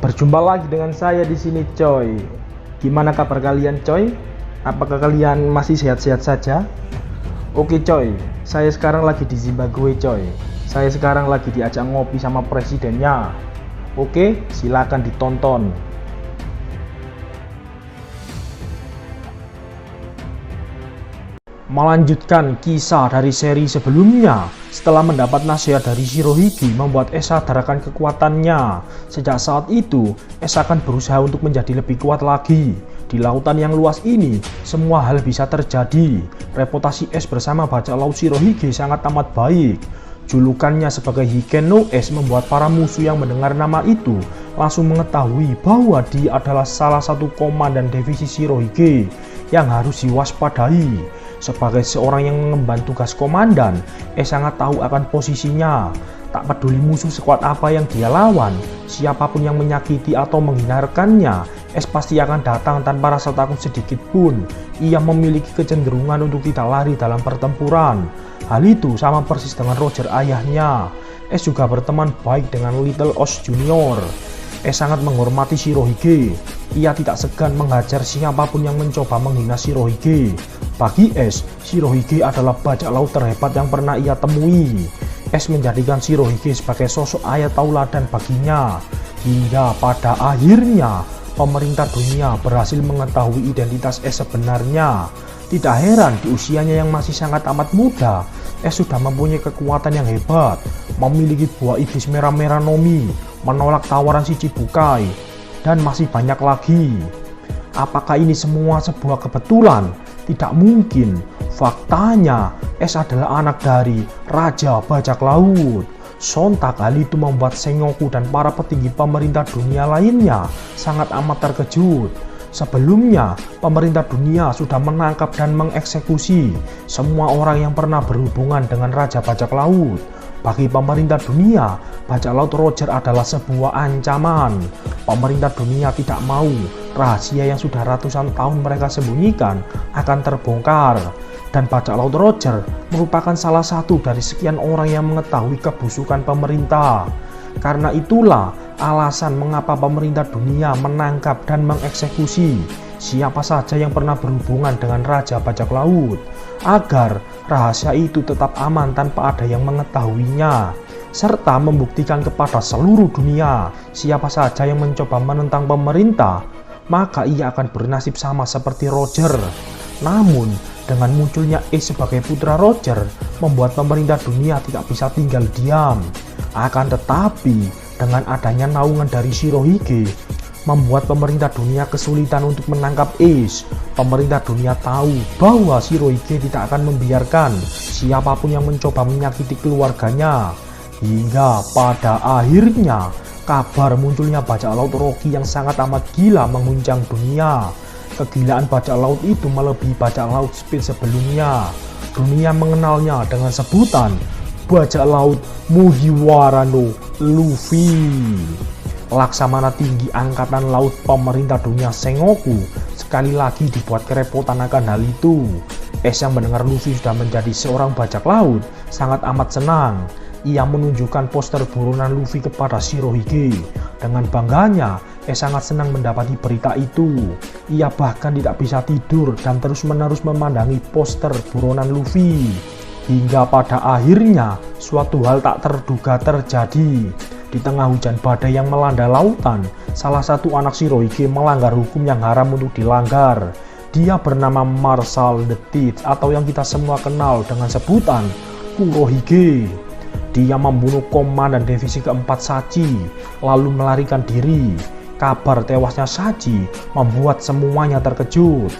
Berjumpa lagi dengan saya di sini, coy. Gimana kabar kalian, coy? Apakah kalian masih sehat-sehat saja? Oke, coy. Saya sekarang lagi di Zimbabwe, coy. Saya sekarang lagi diajak ngopi sama presidennya. Oke, silakan ditonton. Melanjutkan kisah dari seri sebelumnya, setelah mendapat nasihat dari Shirohige membuat Es sadar akan kekuatannya. Sejak saat itu, Es akan berusaha untuk menjadi lebih kuat lagi. Di lautan yang luas ini, semua hal bisa terjadi. Reputasi Es bersama bajak laut Shirohige sangat amat baik. Julukannya sebagai Hiken no Es membuat para musuh yang mendengar nama itu langsung mengetahui bahwa dia adalah salah satu komandan divisi Shirohige yang harus diwaspadai. Sebagai seorang yang mengemban tugas komandan, Es sangat tahu akan posisinya. Tak peduli musuh sekuat apa yang dia lawan, siapapun yang menyakiti atau menghindarkannya, Es pasti akan datang tanpa rasa takut sedikit pun. Ia memiliki kecenderungan untuk tidak lari dalam pertempuran. Hal itu sama persis dengan Roger ayahnya. Es juga berteman baik dengan Little Oz Junior. Es sangat menghormati Shirohige. Ia tidak segan menghajar siapapun yang mencoba menghina Shirohige. Bagi Es, Shirohige adalah bajak laut terhebat yang pernah ia temui. Es menjadikan Shirohige sebagai sosok ayat tauladan baginya. Hingga pada akhirnya, pemerintah dunia berhasil mengetahui identitas Es sebenarnya. Tidak heran di usianya yang masih sangat amat muda, Es sudah mempunyai kekuatan yang hebat, memiliki buah iblis merah-merah Nomi, menolak tawaran si Chibukai, dan masih banyak lagi. Apakah ini semua sebuah kebetulan? Tidak mungkin. Faktanya, Es adalah anak dari Raja Bajak Laut. Sontak hal itu membuat Sengoku dan para petinggi pemerintah dunia lainnya sangat amat terkejut. Sebelumnya, pemerintah dunia sudah menangkap dan mengeksekusi semua orang yang pernah berhubungan dengan Raja Bajak Laut. Bagi pemerintah dunia, bajak laut Roger adalah sebuah ancaman. Pemerintah dunia tidak mau rahasia yang sudah ratusan tahun mereka sembunyikan akan terbongkar. Dan bajak laut Roger merupakan salah satu dari sekian orang yang mengetahui kebusukan pemerintah. Karena itulah alasan mengapa pemerintah dunia menangkap dan mengeksekusi siapa saja yang pernah berhubungan dengan Raja Bajak Laut, agar rahasia itu tetap aman tanpa ada yang mengetahuinya, serta membuktikan kepada seluruh dunia siapa saja yang mencoba menentang pemerintah, maka ia akan bernasib sama seperti Roger. Namun, dengan munculnya Es sebagai putra Roger, membuat pemerintah dunia tidak bisa tinggal diam. Akan tetapi, dengan adanya naungan dari Shirohige, membuat pemerintah dunia kesulitan untuk menangkap Es. Pemerintah dunia tahu bahwa Shirohige tidak akan membiarkan siapapun yang mencoba menyakiti keluarganya. Hingga pada akhirnya, kabar munculnya bajak laut Rocky yang sangat amat gila mengguncang dunia. Kegilaan bajak laut itu melebihi bajak laut Speed sebelumnya. Dunia mengenalnya dengan sebutan bajak laut Mugiwara no Luffy. Laksamana tinggi angkatan laut pemerintah dunia Sengoku sekali lagi dibuat kerepotan akan hal itu. Es yang mendengar Luffy sudah menjadi seorang bajak laut sangat amat senang. Ia menunjukkan poster buronan Luffy kepada Shirohige. Dengan bangganya, Es sangat senang mendapati berita itu. Ia bahkan tidak bisa tidur dan terus-menerus memandangi poster buronan Luffy. Hingga pada akhirnya, suatu hal tak terduga terjadi. Di tengah hujan badai yang melanda lautan, salah satu anak Shirohige melanggar hukum yang haram untuk dilanggar. Dia bernama Marshal the Teeth atau yang kita semua kenal dengan sebutan Kurohige. Dia membunuh komandan divisi keempat Shachi, lalu melarikan diri. Kabar tewasnya Shachi membuat semuanya terkejut.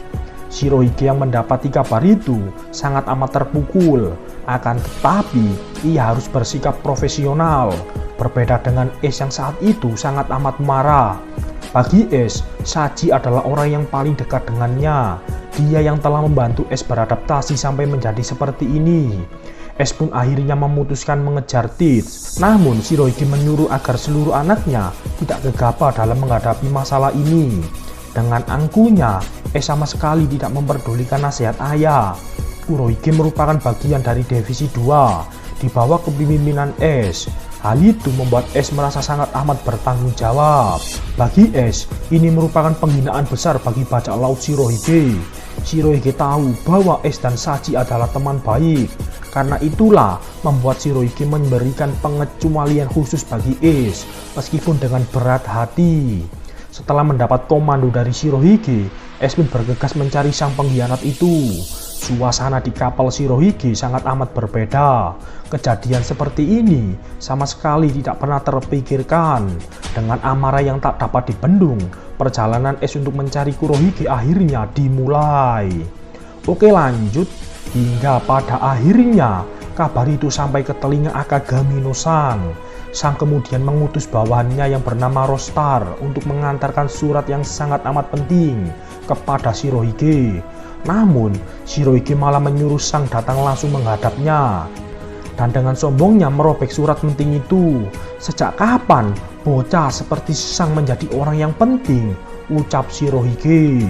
Shirohige yang mendapati kabar itu sangat amat terpukul. Akan tetapi, ia harus bersikap profesional. Berbeda dengan Es yang saat itu sangat amat marah. Bagi Ace, Saji adalah orang yang paling dekat dengannya. Dia yang telah membantu Ace beradaptasi sampai menjadi seperti ini. Ace pun akhirnya memutuskan mengejar Teach. Namun Shirohige menyuruh agar seluruh anaknya tidak gegabah dalam menghadapi masalah ini. Dengan angkuhnya, Ace sama sekali tidak memperdulikan nasihat ayah. Kurohige merupakan bagian dari Divisi 2 di bawah kepemimpinan Ace. Hal itu membuat Ace merasa sangat amat bertanggung jawab. Bagi Ace, ini merupakan penghinaan besar bagi bajak laut Shirohige. Shirohige tahu bahwa Ace dan Saji adalah teman baik. Karena itulah membuat Shirohige memberikan pengecualian khusus bagi Ace, meskipun dengan berat hati. Setelah mendapat komando dari Shirohige, Ace pun bergegas mencari sang pengkhianat itu. Suasana di kapal Shirohige sangat amat berbeda. Kejadian seperti ini sama sekali tidak pernah terpikirkan. Dengan amarah yang tak dapat dibendung, perjalanan Ace untuk mencari Kurohige akhirnya dimulai. Oke, lanjut. Hingga pada akhirnya kabar itu sampai ke telinga Akagami no Sang. Sang kemudian mengutus bawahannya yang bernama Rostar untuk mengantarkan surat yang sangat amat penting kepada Shirohige. Namun, Shirohige malah menyuruh Sang datang langsung menghadapnya. Dan dengan sombongnya merobek surat penting itu. Sejak kapan bocah seperti Sang menjadi orang yang penting? Ucap Shirohige.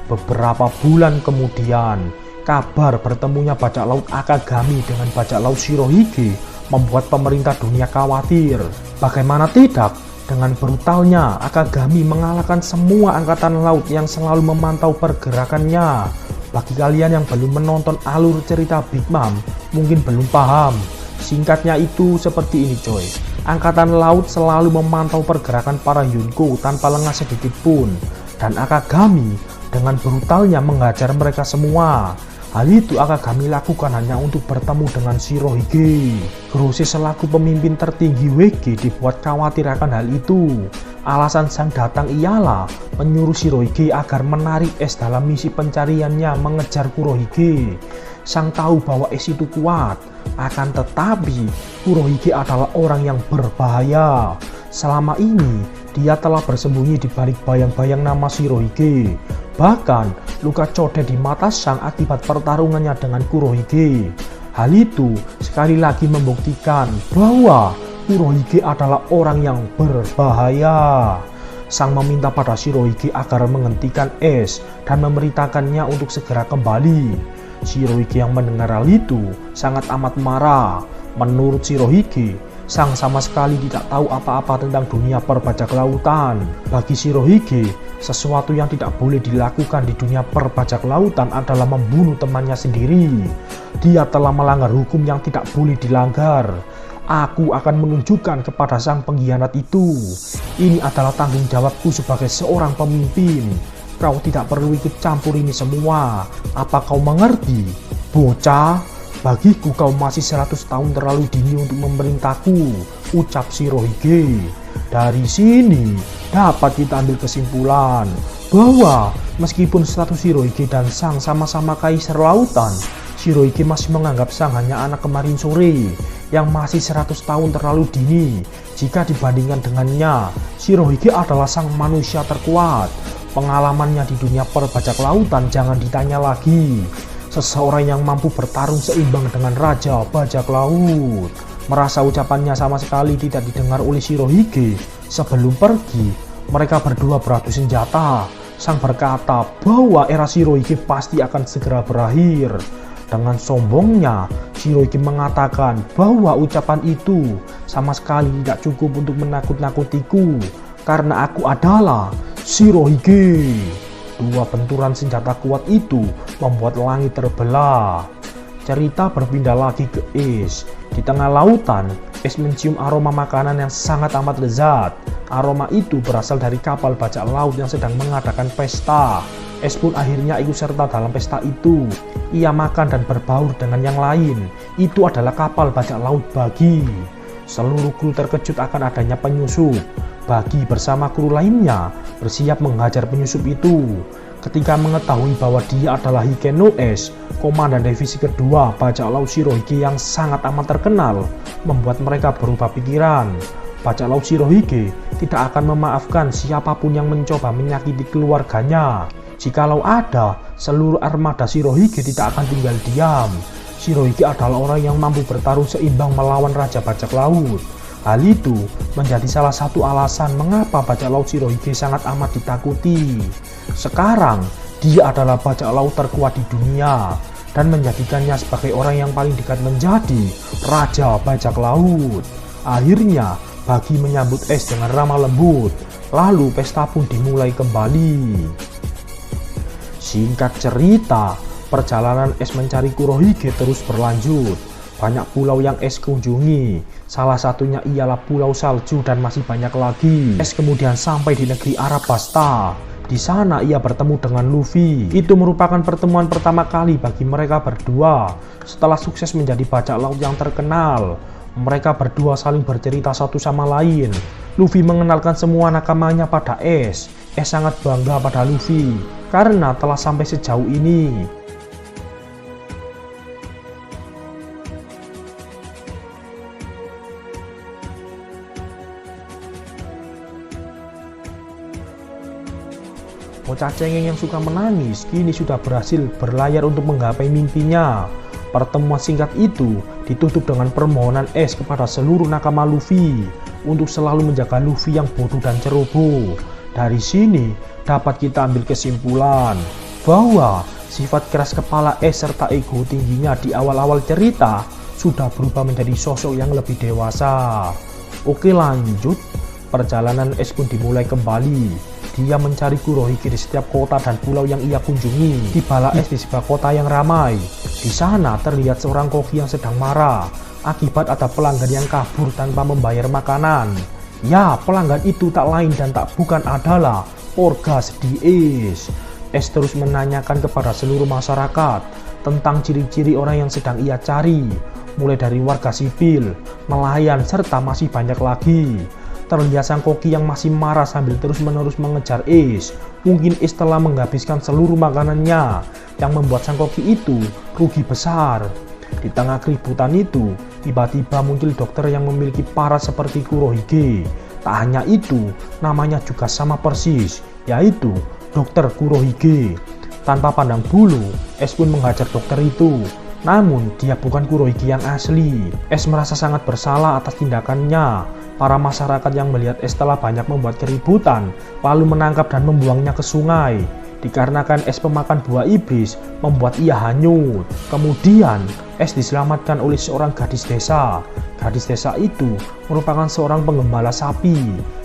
Beberapa bulan kemudian, kabar bertemunya bajak laut Akagami dengan bajak laut Shirohige membuat pemerintah dunia khawatir. Bagaimana tidak? Dengan brutalnya, Akagami mengalahkan semua angkatan laut yang selalu memantau pergerakannya. Bagi kalian yang belum menonton alur cerita Big Mom, mungkin belum paham. Singkatnya itu seperti ini coy. Angkatan laut selalu memantau pergerakan para Yonko tanpa lengah sedikit pun. Dan Akagami dengan brutalnya menghajar mereka semua. Hal itu Akagami lakukan hanya untuk bertemu dengan Shirohige. Grosse selaku pemimpin tertinggi WG dibuat khawatir akan hal itu. Alasan Sang datang ialah menyuruh Shirohige agar menarik Ace dalam misi pencariannya mengejar Kurohige. Sang tahu bahwa Ace itu kuat, akan tetapi Kurohige adalah orang yang berbahaya. Selama ini dia telah bersembunyi di balik bayang-bayang nama Shirohige. Bahkan luka codet di mata Sang akibat pertarungannya dengan Kurohige. Hal itu sekali lagi membuktikan bahwa Kurohige adalah orang yang berbahaya. Sang meminta pada Shirohige agar menghentikan Ace dan memberitakannya untuk segera kembali. Shirohige yang mendengar hal itu sangat amat marah. Menurut Shirohige, Sang sama sekali tidak tahu apa-apa tentang dunia perbajak lautan. Bagi Shirohige, sesuatu yang tidak boleh dilakukan di dunia perbajak lautan adalah membunuh temannya sendiri. Dia telah melanggar hukum yang tidak boleh dilanggar. Aku akan menunjukkan kepada sang pengkhianat itu. Ini adalah tanggung jawabku sebagai seorang pemimpin. Kau tidak perlu ikut campur ini semua. Apa kau mengerti? Bocah, bagiku kau masih 100 tahun terlalu dini untuk memerintahku, ucap Shirohige. Dari sini dapat kita ambil kesimpulan bahwa meskipun status Shirohige dan Sang sama-sama kaisar lautan, Shirohige masih menganggap Sang hanya anak kemarin sore yang masih 100 tahun terlalu dini. Jika dibandingkan dengannya, Shirohige adalah sang manusia terkuat. Pengalamannya di dunia perbajak lautan jangan ditanya lagi. Seseorang yang mampu bertarung seimbang dengan Raja Bajak Laut. Merasa ucapannya sama sekali tidak didengar oleh Shirohige. Sebelum pergi, mereka berdua beradu senjata. Sang berkata bahwa era Shirohige pasti akan segera berakhir. Dengan sombongnya, Shirohige mengatakan bahwa ucapan itu sama sekali tidak cukup untuk menakut-nakutiku, karena aku adalah Shirohige. Dua benturan senjata kuat itu membuat langit terbelah. Cerita berpindah lagi ke Ace. Di tengah lautan, Ace mencium aroma makanan yang sangat amat lezat. Aroma itu berasal dari kapal bajak laut yang sedang mengadakan pesta. Ace pun akhirnya ikut serta dalam pesta itu. Ia makan dan berbaur dengan yang lain. Itu adalah kapal bajak laut Bagi. Seluruh kru terkejut akan adanya penyusup. Bagi bersama kru lainnya bersiap menghajar penyusup itu. Ketika mengetahui bahwa dia adalah Hiken no Ace, komandan divisi kedua bajak laut Shirohige yang sangat amat terkenal, membuat mereka berubah pikiran. Bajak laut Shirohige tidak akan memaafkan siapapun yang mencoba menyakiti keluarganya. Jikalau ada, seluruh armada Shirohige tidak akan tinggal diam. Shirohige adalah orang yang mampu bertarung seimbang melawan Raja Bajak Laut. Hal itu menjadi salah satu alasan mengapa bajak laut Shirohige sangat amat ditakuti. Sekarang, dia adalah bajak laut terkuat di dunia dan menjadikannya sebagai orang yang paling dekat menjadi Raja Bajak Laut. Akhirnya, Bagi menyambut Ace dengan ramah lembut, lalu pesta pun dimulai kembali. Singkat cerita, perjalanan Ace mencari Kurohige terus berlanjut. Banyak pulau yang Ace kunjungi, salah satunya ialah Pulau Salju dan masih banyak lagi. Ace kemudian sampai di negeri Arabasta. Di sana ia bertemu dengan Luffy. Itu merupakan pertemuan pertama kali bagi mereka berdua. Setelah sukses menjadi bajak laut yang terkenal, mereka berdua saling bercerita satu sama lain. Luffy mengenalkan semua nakamanya pada Ace. Ace sangat bangga pada Luffy karena telah sampai sejauh ini. Bocah cengeng yang suka menangis kini sudah berhasil berlayar untuk menggapai mimpinya. Pertemuan singkat itu ditutup dengan permohonan Ace kepada seluruh nakama Luffy untuk selalu menjaga Luffy yang bodoh dan ceroboh. Dari sini dapat kita ambil kesimpulan bahwa sifat keras kepala Ace serta ego tingginya di awal-awal cerita sudah berubah menjadi sosok yang lebih dewasa. Oke, lanjut. Perjalanan Ace pun dimulai kembali. Dia mencari Kurohige di setiap kota dan pulau yang ia kunjungi. Tibalah Ace di sebuah kota yang ramai. Di sana terlihat seorang koki yang sedang marah akibat ada pelanggan yang kabur tanpa membayar makanan. Ya, pelanggan itu tak lain dan tak bukan adalah Orgas di Ace. Ace terus menanyakan kepada seluruh masyarakat tentang ciri-ciri orang yang sedang ia cari, mulai dari warga sipil, nelayan, serta masih banyak lagi. Terlihat sang koki yang masih marah sambil terus-menerus mengejar Ace. Mungkin Ace telah menghabiskan seluruh makanannya, yang membuat sang koki itu rugi besar. Di tengah keributan itu, tiba-tiba muncul dokter yang memiliki paras seperti Kurohige. Tak hanya itu, namanya juga sama persis, yaitu Dokter Kurohige. Tanpa pandang bulu, Ace pun menghajar dokter itu. Namun, dia bukan Kurohige yang asli. Ace merasa sangat bersalah atas tindakannya. Para masyarakat yang melihat Ace telah banyak membuat keributan, lalu menangkap dan membuangnya ke sungai. Dikarenakan Ace pemakan buah iblis, membuat ia hanyut. Kemudian, Ace diselamatkan oleh seorang gadis desa. Gadis desa itu merupakan seorang penggembala sapi,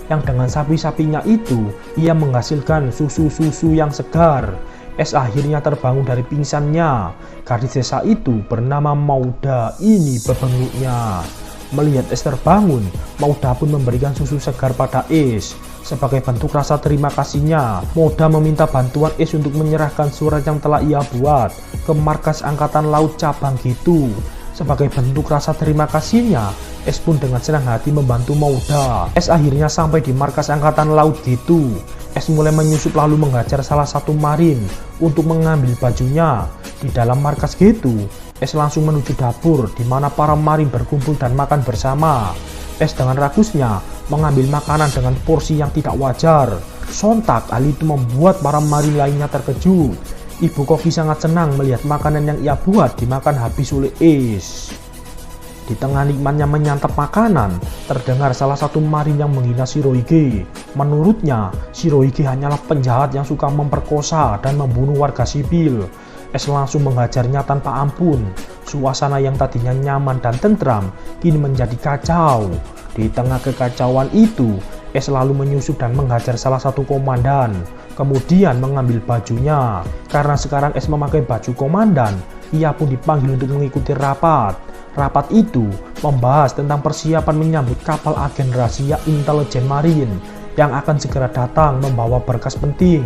yang dengan sapi-sapinya itu, ia menghasilkan susu-susu yang segar. Ace akhirnya terbangun dari pingsannya. Gadis desa itu bernama Mauda, ini bebenguknya. Melihat Ace terbangun, Mauda pun memberikan susu segar pada Ace. Sebagai bentuk rasa terima kasihnya, Mauda meminta bantuan Ace untuk menyerahkan surat yang telah ia buat ke markas Angkatan Laut cabang gitu. Sebagai bentuk rasa terima kasihnya, Ace pun dengan senang hati membantu Mauda. Ace akhirnya sampai di markas Angkatan Laut gitu. Ace mulai menyusup lalu menghajar salah satu marin untuk mengambil bajunya. Di dalam markas gitu, Ace langsung menuju dapur di mana para marin berkumpul dan makan bersama. Ace dengan ragusnya mengambil makanan dengan porsi yang tidak wajar. Sontak hal itu membuat para marin lainnya terkejut. Ibu koki sangat senang melihat makanan yang ia buat dimakan habis oleh Ace. Di tengah nikmatnya menyantap makanan, terdengar salah satu marin yang menghina Shirohige. Menurutnya, Shirohige hanyalah penjahat yang suka memperkosa dan membunuh warga sipil. Ace langsung menghajarnya tanpa ampun. Suasana yang tadinya nyaman dan tentram kini menjadi kacau. Di tengah kekacauan itu, Ace lalu menyusup dan menghajar salah satu komandan. Kemudian mengambil bajunya. Karena sekarang Ace memakai baju komandan, ia pun dipanggil untuk mengikuti rapat. Rapat itu membahas tentang persiapan menyambut kapal agen rahasia intelijen marin yang akan segera datang membawa berkas penting.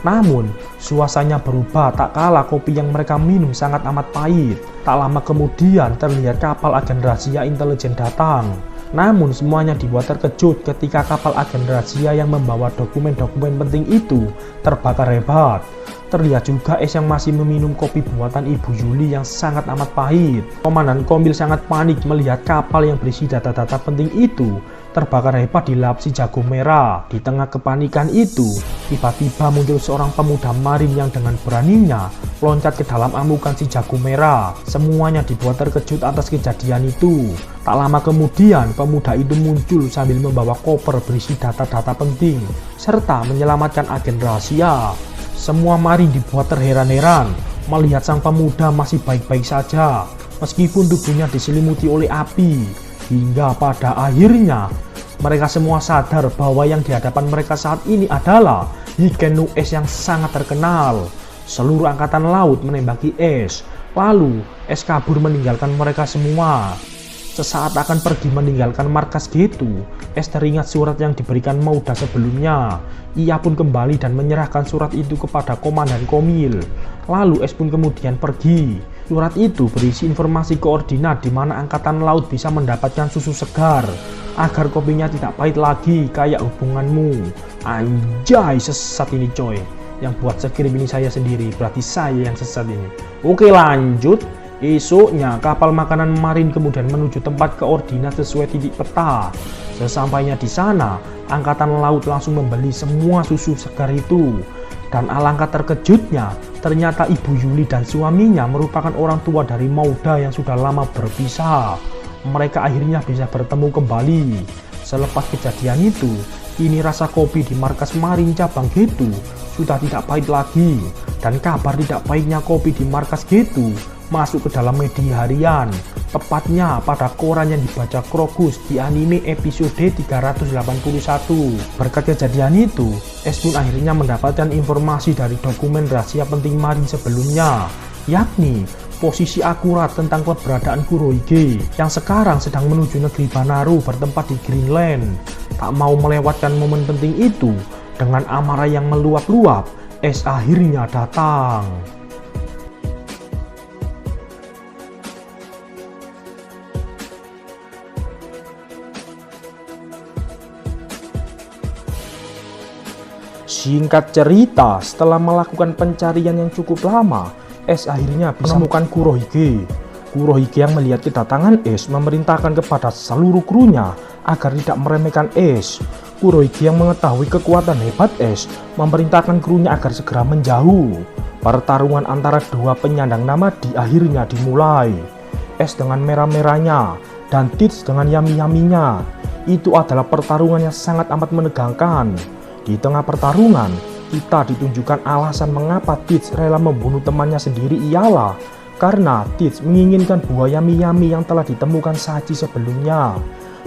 Namun, suasananya berubah tak kalah kopi yang mereka minum sangat amat pahit. Tak lama kemudian terlihat kapal agen rahasia intelijen datang. Namun semuanya dibuat terkejut ketika kapal agen rahasia yang membawa dokumen-dokumen penting itu terbakar hebat. Terlihat juga Ace yang masih meminum kopi buatan Ibu Yuli yang sangat amat pahit. Komandan Kombil sangat panik melihat kapal yang berisi data-data penting itu terbakar hebat di lap si jago merah. Di tengah kepanikan itu, tiba-tiba muncul seorang pemuda marin yang dengan beraninya loncat ke dalam amukan si jago merah. Semuanya dibuat terkejut atas kejadian itu. Tak lama kemudian, pemuda itu muncul sambil membawa koper berisi data-data penting serta menyelamatkan agen rahasia. Semua marin dibuat terheran-heran melihat sang pemuda masih baik-baik saja meskipun tubuhnya diselimuti oleh api. Hingga pada akhirnya mereka semua sadar bahwa yang di hadapan mereka saat ini adalah Hikenu Es yang sangat terkenal. Seluruh angkatan laut menembaki Es, lalu Es kabur meninggalkan mereka semua. Sesaat akan pergi meninggalkan markas G2, Es teringat surat yang diberikan Mauda sebelumnya. Ia pun kembali dan menyerahkan surat itu kepada Komandan Komil. Lalu Es pun kemudian pergi. Surat itu berisi informasi koordinat di mana angkatan laut bisa mendapatkan susu segar agar kopinya tidak pahit lagi kayak hubunganmu. Anjay, sesat ini coy. Yang buat skrip ini saya sendiri, berarti saya yang sesat ini. Oke, lanjut. Esoknya kapal makanan marin kemudian menuju tempat koordinat sesuai titik peta. Sesampainya di sana, angkatan laut langsung membeli semua susu segar itu. Dan alangkah terkejutnya, ternyata Ibu Yuli dan suaminya merupakan orang tua dari Mauda yang sudah lama berpisah. Mereka akhirnya bisa bertemu kembali. Selepas kejadian itu, kini rasa kopi di markas marin cabang G2 sudah tidak pahit lagi. Dan kabar tidak pahitnya kopi di markas G2 masuk ke dalam media harian, tepatnya pada koran yang dibaca Krokus di anime episode 381. Berkat kejadian itu, Es pun akhirnya mendapatkan informasi dari dokumen rahasia penting marin sebelumnya, yakni posisi akurat tentang keberadaan Kurohige yang sekarang sedang menuju negeri Banaru bertempat di Greenland. Tak mau melewatkan momen penting itu, dengan amarah yang meluap-luap, Es akhirnya datang. Singkat cerita, setelah melakukan pencarian yang cukup lama, Es akhirnya bisa menemukan Kurohige. Kurohige yang melihat kedatangan Es memerintahkan kepada seluruh krunya agar tidak meremehkan Es. Kurohige yang mengetahui kekuatan hebat Es memerintahkan krunya agar segera menjauh. Pertarungan antara dua penyandang nama akhirnya dimulai. Es dengan merah-merahnya dan Tits dengan yami-yaminya. Itu adalah pertarungan yang sangat amat menegangkan. Di tengah pertarungan, kita ditunjukkan alasan mengapa Tits rela membunuh temannya sendiri ialah karena Tits menginginkan buah yami-yami yang telah ditemukan Saji sebelumnya.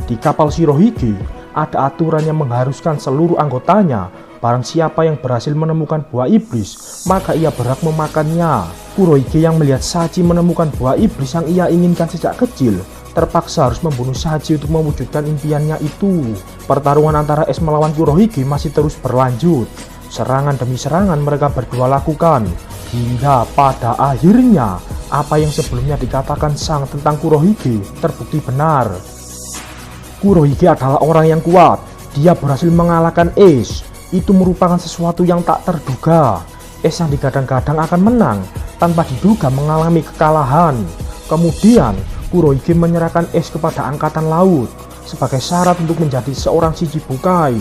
Di kapal Shirohige, ada aturan yang mengharuskan seluruh anggotanya, barang siapa yang berhasil menemukan buah iblis, maka ia berhak memakannya. Kurohige yang melihat Saji menemukan buah iblis yang ia inginkan sejak kecil, terpaksa harus membunuh Saji untuk mewujudkan impiannya itu. Pertarungan antara Es melawan Kurohige masih terus berlanjut. Serangan demi serangan mereka berdua lakukan, hingga pada akhirnya apa yang sebelumnya dikatakan Sang tentang Kurohige terbukti benar. Kurohige adalah orang yang kuat. Dia berhasil mengalahkan Es. Itu merupakan sesuatu yang tak terduga. Es yang digadang-gadang akan menang tanpa diduga mengalami kekalahan. Kemudian Kurohige menyerahkan Es kepada angkatan laut sebagai syarat untuk menjadi seorang Shichibukai.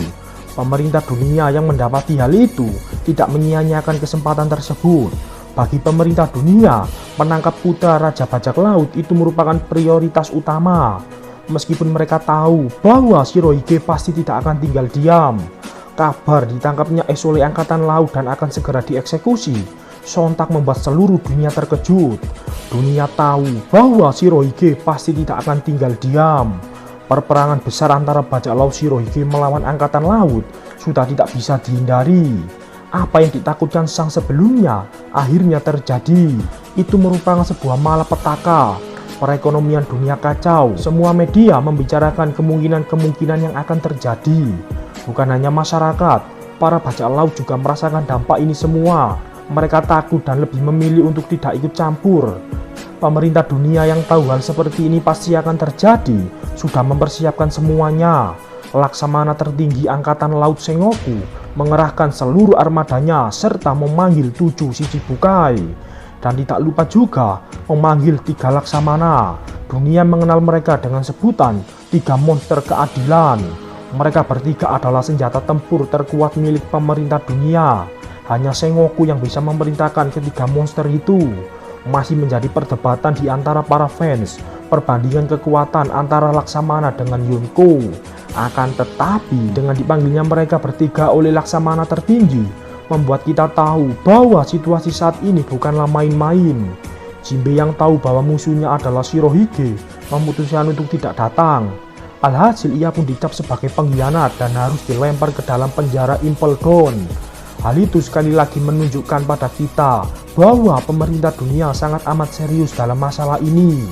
Pemerintah dunia yang mendapati hal itu tidak menyia-nyiakan kesempatan tersebut. Bagi pemerintah dunia, menangkap putra Raja Bajak Laut itu merupakan prioritas utama. Meskipun mereka tahu bahwa Shirohige pasti tidak akan tinggal diam. Kabar ditangkapnya Es oleh angkatan laut dan akan segera dieksekusi sontak membuat seluruh dunia terkejut. Dunia tahu bahwa Shirohige pasti tidak akan tinggal diam. Perperangan besar antara bajak laut Shirohige melawan angkatan laut sudah tidak bisa dihindari. Apa yang ditakutkan Sang sebelumnya akhirnya terjadi. Itu merupakan sebuah malapetaka. Perekonomian dunia kacau. Semua media membicarakan kemungkinan-kemungkinan yang akan terjadi. Bukan hanya masyarakat, para bajak laut juga merasakan dampak ini semua. Mereka takut dan lebih memilih untuk tidak ikut campur. Pemerintah dunia yang tahu hal seperti ini pasti akan terjadi, sudah mempersiapkan semuanya. Laksamana tertinggi Angkatan Laut Sengoku mengerahkan seluruh armadanya serta memanggil 7 Shichibukai. Dan tidak lupa juga memanggil 3 Laksamana. Dunia mengenal mereka dengan sebutan 3 monster keadilan. Mereka bertiga adalah senjata tempur terkuat milik pemerintah dunia. Hanya Sengoku yang bisa memerintahkan ketiga monster itu. Masih menjadi perdebatan di antara para fans perbandingan kekuatan antara Laksamana dengan Yonko. Akan tetapi dengan dipanggilnya mereka bertiga oleh Laksamana tertinggi membuat kita tahu bahwa situasi saat ini bukanlah main-main. Jinbe yang tahu bahwa musuhnya adalah Shirohige memutuskan untuk tidak datang. Alhasil ia pun dicap sebagai pengkhianat dan harus dilempar ke dalam penjara Impel Down. Hal itu sekali lagi menunjukkan pada kita bahwa pemerintah dunia sangat amat serius dalam masalah ini.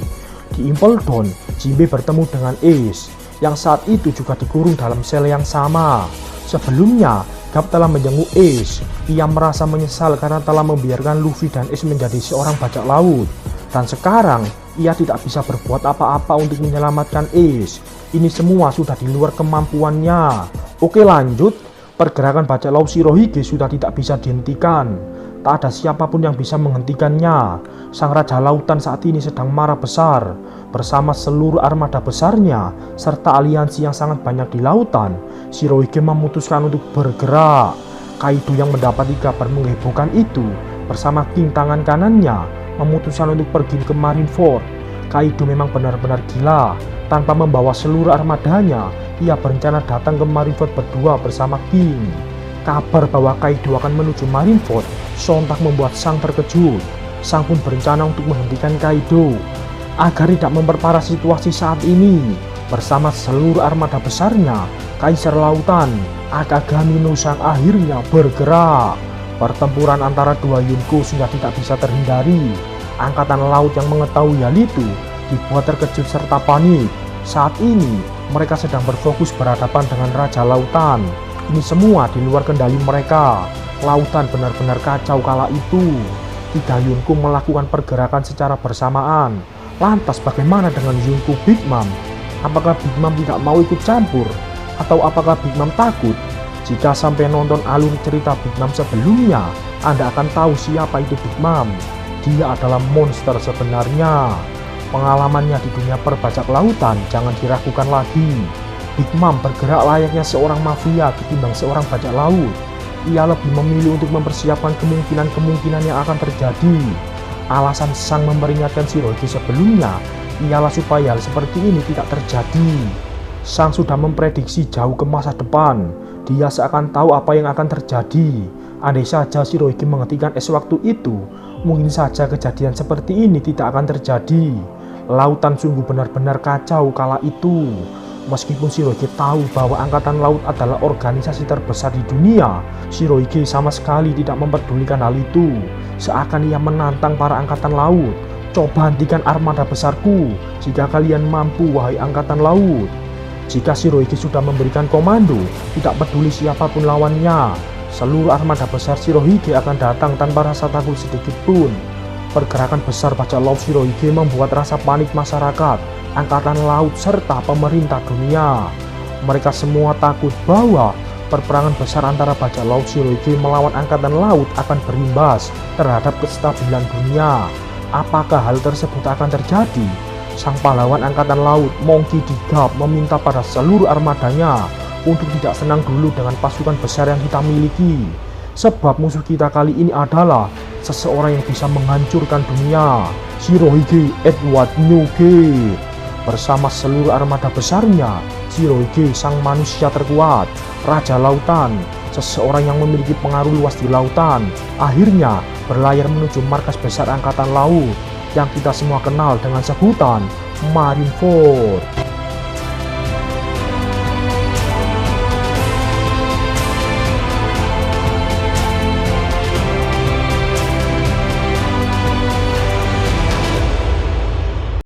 Di Impel Down, Jinbe bertemu dengan Ace yang saat itu juga dikurung dalam sel yang sama. Sebelumnya, Garp telah menjenguk Ace. Ia merasa menyesal karena telah membiarkan Luffy dan Ace menjadi seorang bajak laut. Dan sekarang, ia tidak bisa berbuat apa-apa untuk menyelamatkan Ace. Ini semua sudah di luar kemampuannya. Oke lanjut, pergerakan bajak laut Shirohige sudah tidak bisa dihentikan. Tak ada siapapun yang bisa menghentikannya. Sang Raja Lautan saat ini sedang marah besar. Bersama seluruh armada besarnya, serta aliansi yang sangat banyak di lautan, Shirohige memutuskan untuk bergerak. Kaido yang mendapati kabar menghebohkan itu, bersama King tangan kanannya, memutuskan untuk pergi ke Marineford. Kaido memang benar-benar gila. Tanpa membawa seluruh armadanya, ia berencana datang ke Marineford berdua bersama King. Kabar bahwa Kaido akan menuju Marineford sontak membuat Sang terkejut. Sang pun berencana untuk menghentikan Kaido agar tidak memperparah situasi saat ini. Bersama seluruh armada besarnya, Kaisar Lautan, Akagami no Sang akhirnya bergerak. Pertempuran antara dua Yonko sudah tidak bisa terhindari. Angkatan laut yang mengetahui hal itu dibuat terkejut serta panik. Saat ini mereka sedang berfokus berhadapan dengan Raja Lautan. Ini semua di luar kendali mereka. Lautan benar-benar kacau kala itu. Tiga Yonko melakukan pergerakan secara bersamaan. Lantas bagaimana dengan Yonko Big Mom? Apakah Big Mom tidak mau ikut campur? Atau apakah Big Mom takut? Jika sampai nonton alur cerita Big Mom sebelumnya, Anda akan tahu siapa itu Big Mom. Dia adalah monster sebenarnya. Pengalamannya di dunia perbajak lautan jangan diragukan lagi. Big Mom bergerak layaknya seorang mafia ketimbang seorang bajak laut. Ia lebih memilih untuk mempersiapkan kemungkinan-kemungkinan yang akan terjadi. Alasan Sang memperingatkan Shirohige sebelumnya ialah supaya hal seperti ini tidak terjadi. Sang sudah memprediksi jauh ke masa depan. Dia seakan tahu apa yang akan terjadi. Andai saja Shirohige menghentikan es waktu itu, mungkin saja kejadian seperti ini tidak akan terjadi. Lautan sungguh benar-benar kacau kala itu. Meskipun Shirohige tahu bahwa Angkatan Laut adalah organisasi terbesar di dunia, Shirohige sama sekali tidak memperdulikan hal itu. Seakan ia menantang para Angkatan Laut. Coba hentikan armada besarku jika kalian mampu, wahai Angkatan Laut. Jika Shirohige sudah memberikan komando, tidak peduli siapapun lawannya, seluruh armada besar Shirohige akan datang tanpa rasa takut sedikit pun. Pergerakan besar bajak laut Shirohige membuat rasa panik masyarakat, Angkatan Laut, serta pemerintah dunia. Mereka semua takut bahwa perperangan besar antara bajak laut Shirohige melawan Angkatan Laut akan berimbas terhadap kestabilan dunia. Apakah hal tersebut akan terjadi? Sang pahlawan Angkatan Laut, Monkey D. Garp, meminta pada seluruh armadanya untuk tidak senang dulu dengan pasukan besar yang kita miliki. Sebab musuh kita kali ini adalah seseorang yang bisa menghancurkan dunia, Shirohige Edward Newgate. Bersama seluruh armada besarnya, Shirohige sang manusia terkuat, Raja Lautan, seseorang yang memiliki pengaruh luas di lautan, akhirnya berlayar menuju markas besar Angkatan Laut yang kita semua kenal dengan sebutan Marineford.